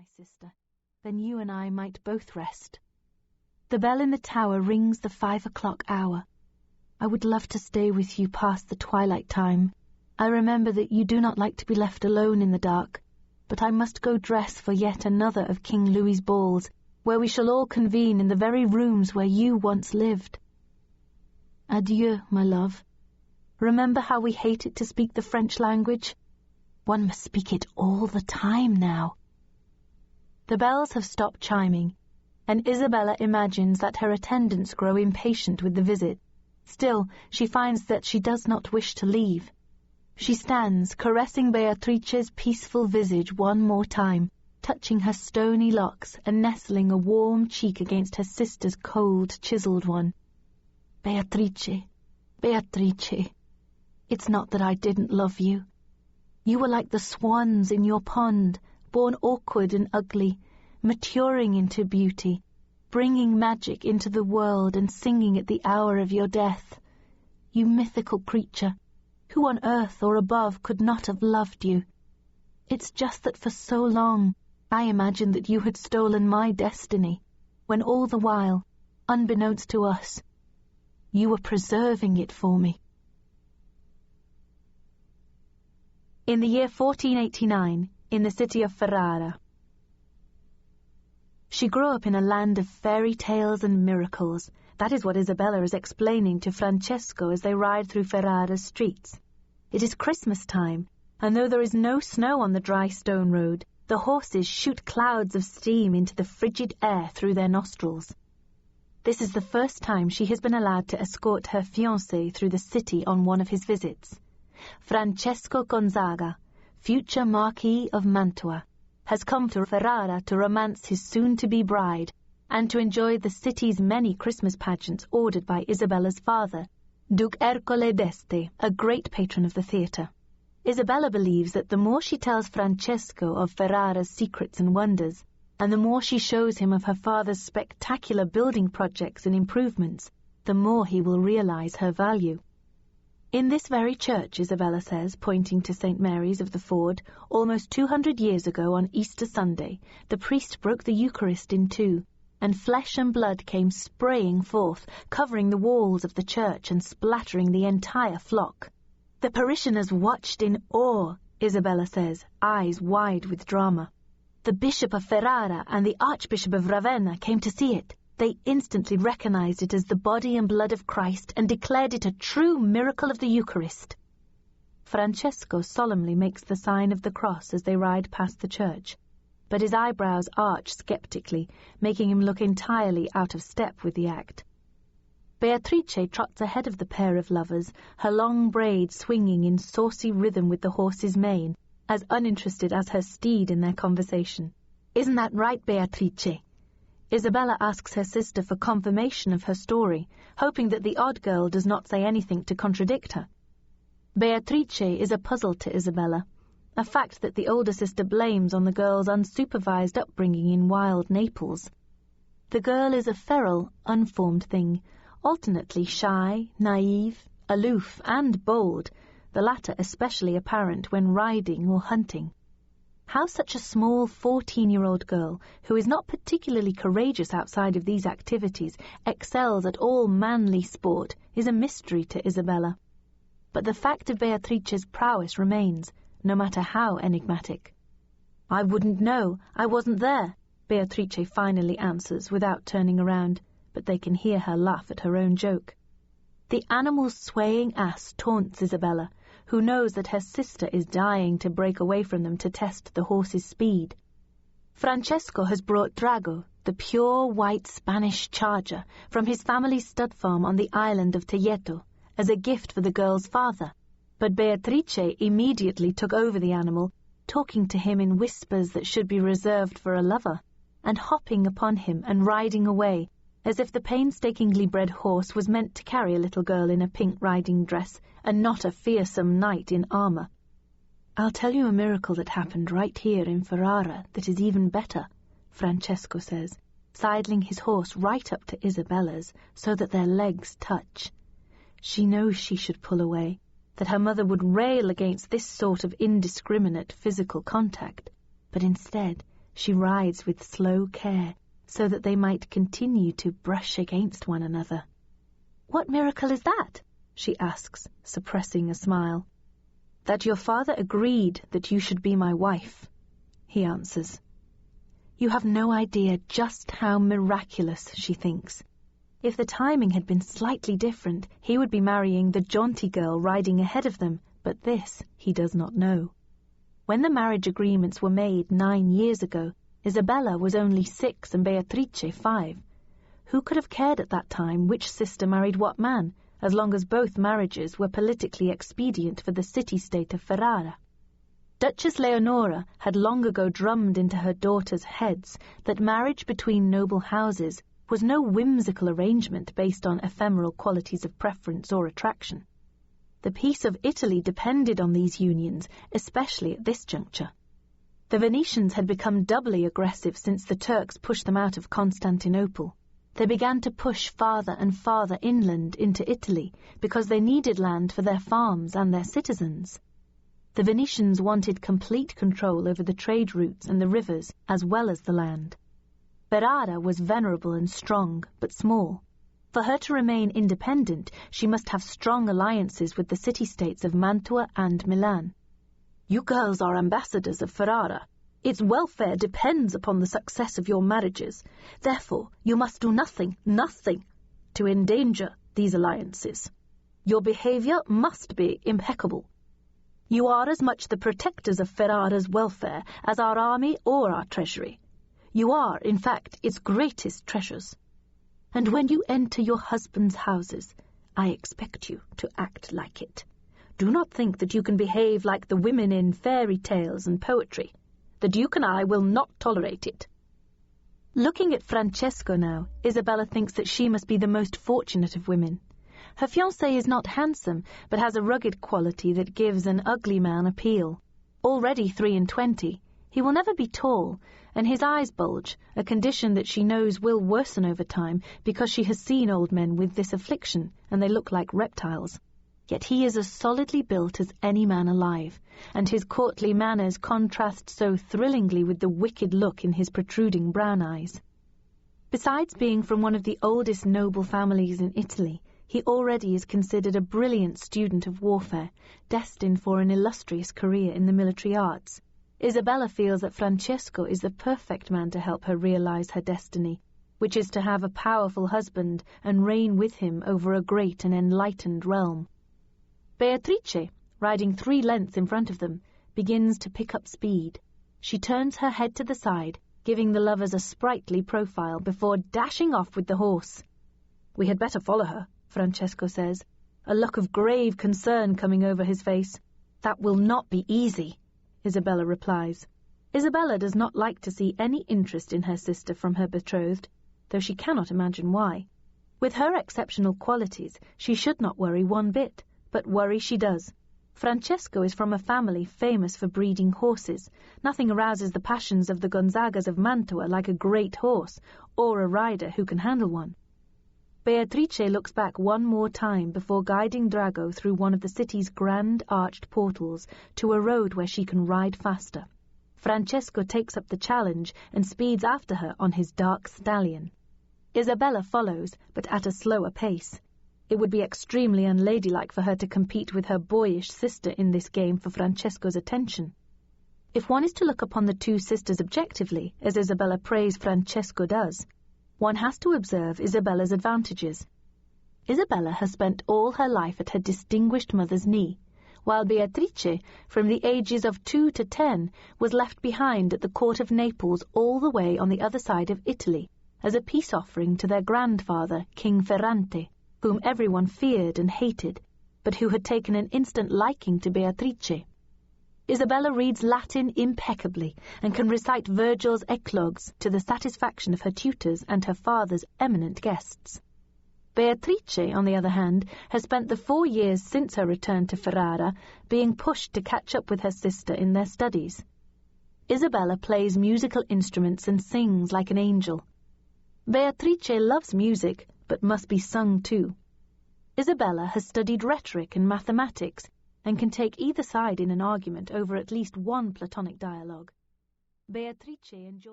my sister, then you and I might both rest. The bell in the tower rings the 5 o'clock hour. I would love to stay with you past the twilight time. I remember that you do not like to be left alone in the dark, but I must go dress for yet another of King Louis's balls, where we shall all convene in the very rooms where you once lived. Adieu, my love. Remember how we hated to speak the French language? One must speak it all the time now. The bells have stopped chiming, and Isabella imagines that her attendants grow impatient with the visit. Still, she finds that she does not wish to leave. She stands, caressing Beatrice's peaceful visage one more time, touching her stony locks and nestling a warm cheek against her sister's cold, chiselled one. Beatrice, Beatrice, it's not that I didn't love you. You were like the swans in your pond, born awkward and ugly, maturing into beauty, bringing magic into the world and singing at the hour of your death. You mythical creature, who on earth or above could not have loved you. It's just that for so long I imagined that you had stolen my destiny, when all the while, unbeknownst to us, you were preserving it for me. In the year 1489, in the city of Ferrara. She grew up in a land of fairy tales and miracles. That is what Isabella is explaining to Francesco as they ride through Ferrara's streets. It is Christmas time, and though there is no snow on the dry stone road, the horses shoot clouds of steam into the frigid air through their nostrils. This is the first time she has been allowed to escort her fiancé through the city on one of his visits. Francesco Gonzaga, future Marquis of Mantua, has come to Ferrara to romance his soon-to-be bride and to enjoy the city's many Christmas pageants ordered by Isabella's father, Duke Ercole d'Este, a great patron of the theatre. Isabella believes that the more she tells Francesco of Ferrara's secrets and wonders, and the more she shows him of her father's spectacular building projects and improvements, the more he will realize her value. In this very church, Isabella says, pointing to St. Mary's of the Ford, almost 200 years ago on Easter Sunday, the priest broke the Eucharist in two, and flesh and blood came spraying forth, covering the walls of the church and splattering the entire flock. The parishioners watched in awe, Isabella says, eyes wide with drama. The Bishop of Ferrara and the Archbishop of Ravenna came to see it. They instantly recognized it as the body and blood of Christ and declared it a true miracle of the Eucharist. Francesco solemnly makes the sign of the cross as they ride past the church, but his eyebrows arch skeptically, making him look entirely out of step with the act. Beatrice trots ahead of the pair of lovers, her long braids swinging in saucy rhythm with the horse's mane, as uninterested as her steed in their conversation. "Isn't that right, Beatrice?" Isabella asks her sister for confirmation of her story, hoping that the odd girl does not say anything to contradict her. Beatrice is a puzzle to Isabella, a fact that the older sister blames on the girl's unsupervised upbringing in wild Naples. The girl is a feral, unformed thing, alternately shy, naive, aloof, and bold, the latter especially apparent when riding or hunting. How such a small 14-year-old girl, who is not particularly courageous outside of these activities, excels at all manly sport is a mystery to Isabella. But the fact of Beatrice's prowess remains, no matter how enigmatic. "I wouldn't know, I wasn't there," Beatrice finally answers without turning around, but they can hear her laugh at her own joke. The animal's swaying ass taunts Isabella, who knows that her sister is dying to break away from them to test the horse's speed. Francesco has brought Drago, the pure white Spanish charger, from his family's stud farm on the island of Tejeto, as a gift for the girl's father, but Beatrice immediately took over the animal, talking to him in whispers that should be reserved for a lover, and hopping upon him and riding away, as if the painstakingly bred horse was meant to carry a little girl in a pink riding dress and not a fearsome knight in armour. "I'll tell you a miracle that happened right here in Ferrara that is even better," Francesco says, sidling his horse right up to Isabella's so that their legs touch. She knows she should pull away, that her mother would rail against this sort of indiscriminate physical contact, but instead she rides with slow care, so that they might continue to brush against one another. "What miracle is that?" she asks, suppressing a smile. "That your father agreed that you should be my wife," he answers. You have no idea just how miraculous, she thinks. If the timing had been slightly different, he would be marrying the jaunty girl riding ahead of them, but this he does not know. When the marriage agreements were made 9 years ago, Isabella was only 6 and Beatrice 5. Who could have cared at that time which sister married what man, as long as both marriages were politically expedient for the city-state of Ferrara? Duchess Leonora had long ago drummed into her daughters' heads that marriage between noble houses was no whimsical arrangement based on ephemeral qualities of preference or attraction. The peace of Italy depended on these unions, especially at this juncture. The Venetians had become doubly aggressive since the Turks pushed them out of Constantinople. They began to push farther and farther inland into Italy because they needed land for their farms and their citizens. The Venetians wanted complete control over the trade routes and the rivers as well as the land. Ferrara was venerable and strong, but small. For her to remain independent, she must have strong alliances with the city-states of Mantua and Milan. "You girls are ambassadors of Ferrara. Its welfare depends upon the success of your marriages. Therefore, you must do nothing, to endanger these alliances. Your behavior must be impeccable. You are as much the protectors of Ferrara's welfare as our army or our treasury. You are, in fact, its greatest treasures. And when you enter your husband's houses, I expect you to act like it. Do not think that you can behave like the women in fairy tales and poetry. The Duke and I will not tolerate it." Looking at Francesco now, Isabella thinks that she must be the most fortunate of women. Her fiancé is not handsome, but has a rugged quality that gives an ugly man appeal. Already 23, he will never be tall, and his eyes bulge, a condition that she knows will worsen over time because she has seen old men with this affliction, and they look like reptiles. Yet he is as solidly built as any man alive, and his courtly manners contrast so thrillingly with the wicked look in his protruding brown eyes. Besides being from one of the oldest noble families in Italy, he already is considered a brilliant student of warfare, destined for an illustrious career in the military arts. Isabella feels that Francesco is the perfect man to help her realize her destiny, which is to have a powerful husband and reign with him over a great and enlightened realm. Beatrice, riding 3 lengths in front of them, begins to pick up speed. She turns her head to the side, giving the lovers a sprightly profile before dashing off with the horse. "We had better follow her," Francesco says, a look of grave concern coming over his face. "That will not be easy," Isabella replies. Isabella does not like to see any interest in her sister from her betrothed, though she cannot imagine why. With her exceptional qualities, she should not worry one bit, but worry she does. Francesco is from a family famous for breeding horses. Nothing arouses the passions of the Gonzagas of Mantua like a great horse, or a rider who can handle one. Beatrice looks back one more time before guiding Drago through one of the city's grand arched portals to a road where she can ride faster. Francesco takes up the challenge and speeds after her on his dark stallion. Isabella follows, but at a slower pace. It would be extremely unladylike for her to compete with her boyish sister in this game for Francesco's attention. If one is to look upon the 2 sisters objectively, as Isabella prays Francesco does, one has to observe Isabella's advantages. Isabella has spent all her life at her distinguished mother's knee, while Beatrice, from the ages of 2 to 10, was left behind at the court of Naples all the way on the other side of Italy, as a peace offering to their grandfather, King Ferrante, whom everyone feared and hated, but who had taken an instant liking to Beatrice. Isabella reads Latin impeccably and can recite Virgil's eclogues to the satisfaction of her tutors and her father's eminent guests. Beatrice, on the other hand, has spent the 4 years since her return to Ferrara being pushed to catch up with her sister in their studies. Isabella plays musical instruments and sings like an angel. Beatrice loves music, but must be sung too. Isabella has studied rhetoric and mathematics, and can take either side in an argument over at least one Platonic dialogue. Beatrice enjoys